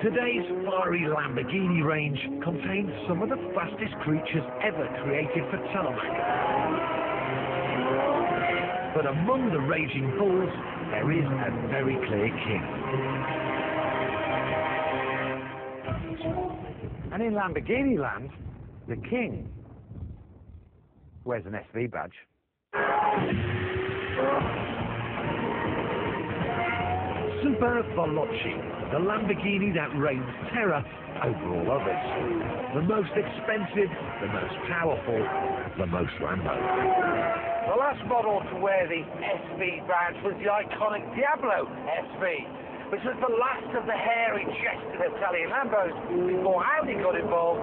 Today's fiery Lamborghini range contains some of the fastest creatures ever created for tarmac. But among the raging bulls, there is a very clear king. And in Lamborghini land, the king wears an SV badge. SuperVeloce, the Lamborghini that reigns terror over all others. The most expensive, the most powerful, the most Lambo. The last model to wear the SV badge was the iconic Diablo SV, which was the last of the hairy, chested Italian Lambos before Audi got involved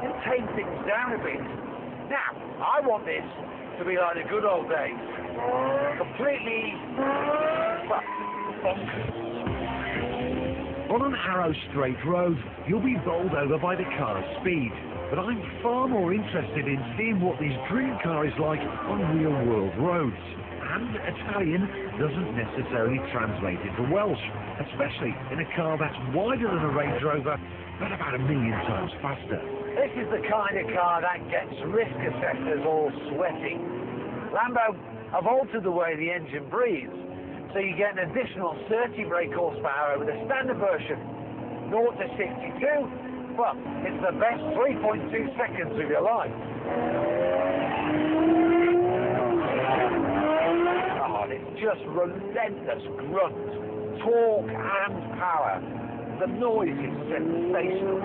and tamed things down a bit. Now, I want this to be like the good old days. Completely, well, bonkers. On an narrow straight road, you'll be bowled over by the car's speed. But I'm far more interested in seeing what this dream car is like on real-world roads. And Italian doesn't necessarily translate into Welsh, especially in a car that's wider than a Range Rover, but about 1 million times faster. This is the kind of car that gets risk assessors all sweaty. Lambo have altered the way the engine breathes, so you get an additional 30 brake horsepower over the standard version. 0 to 62, well, it's the best 3.2 seconds of your life. Oh, it's just relentless grunt, torque and power. The noise is sensational.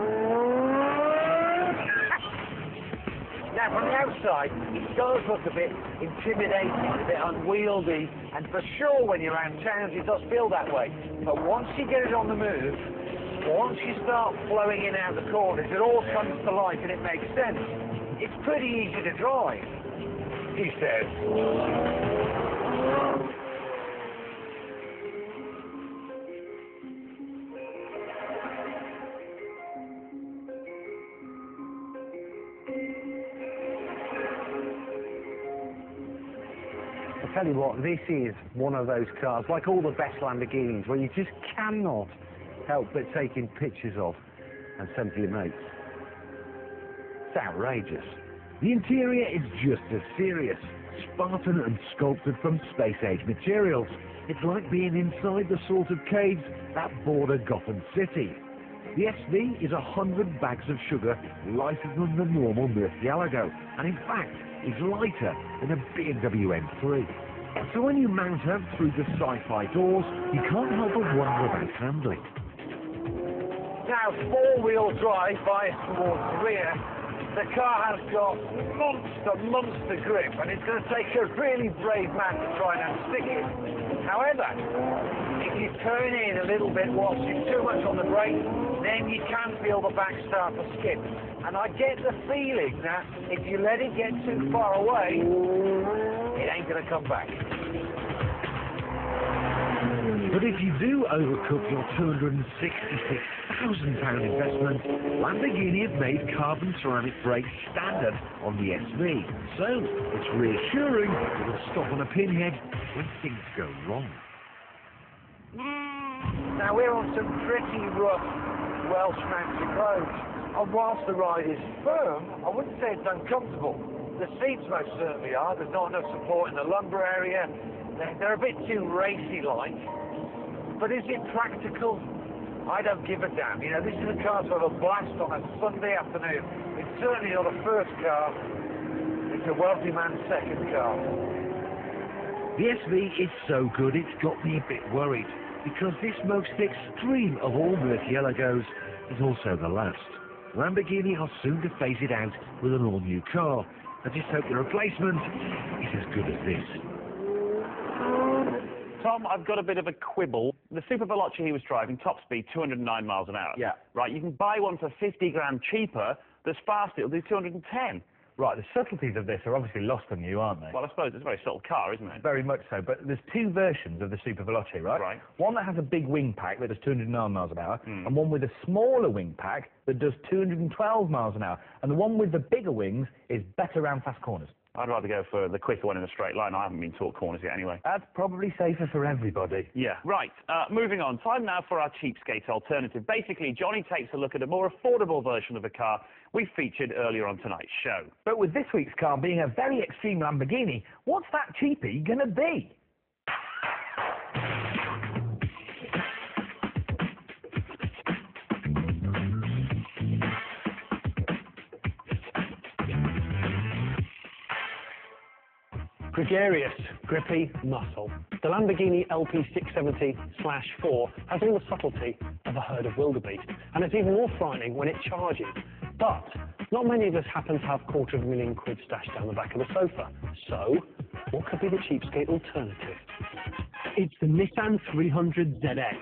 Now, from the outside, it does look a bit intimidating, a bit unwieldy, and for sure when you're around towns it does feel that way. But once you get it on the move, once you start flowing in and out the corners, it all comes to life and it makes sense. It's pretty easy to drive, he says. I tell you what, this is one of those cars, like all the best Lamborghinis, where you just cannot help but taking pictures of and send to your mates. It's outrageous. The interior is just as serious, Spartan and sculpted from space-age materials. It's like being inside the sort of caves that border Gotham City. The SV is 100 bags of sugar lighter than the normal Murcielago, and in fact is lighter than a BMW M3. So when you mount her through the sci-fi doors, you can't help but wonder about handling. Now, four-wheel drive biased towards the rear, the car has got monster grip, and it's going to take a really brave man to try and unstick it. However, if you turn in a little bit whilst you're too much on the brake, then you can feel the back start to skip. And I get the feeling that if you let it get too far away, it ain't going to come back. But if you do overcook your £266,000 investment, Lamborghini have made carbon ceramic brakes standard on the SV. So it's reassuring it'll stop on a pinhead when things go wrong. Now we're on some pretty rough Welsh mountain roads, and whilst the ride is firm, I wouldn't say it's uncomfortable. The seats most certainly are. There's not enough support in the lumbar area. They're a bit too racy-like. But is it practical? I don't give a damn. You know, this is a car to have a blast on a Sunday afternoon. It's certainly not a first car. It's a wealthy man's second car. The SV is so good it's got me a bit worried, because this most extreme of all Murcielagos is also the last. Lamborghini are soon to phase it out with an all-new car. I just hope the replacement is as good as this. Tom, I've got a bit of a quibble. The SuperVeloce he was driving, top speed, 209 miles an hour. Yeah. Right, you can buy one for 50 grand cheaper that's faster, it'll do 210. Right, the subtleties of this are obviously lost on you, aren't they? Well, I suppose it's a very subtle car, isn't it? Very much so, but there's two versions of the SuperVeloce, right? Right. One that has a big wing pack that does 209 miles an hour, and one with a smaller wing pack that does 212 miles an hour. And the one with the bigger wings is better around fast corners. I'd rather go for the quicker one in a straight line. I haven't been taught corners yet anyway. That's probably safer for everybody. Yeah. Right, moving on. Time now for our cheapskate alternative. Basically, Johnny takes a look at a more affordable version of a car we featured earlier on tonight's show. But with this week's car being a very extreme Lamborghini, what's that cheapie going to be? Gregarious, grippy muscle. The Lamborghini LP 670/4 has all the subtlety of a herd of wildebeest, and it's even more frightening when it charges. But not many of us happen to have £250,000 stashed down the back of the sofa. So, what could be the cheapskate alternative? It's the Nissan 300 ZX.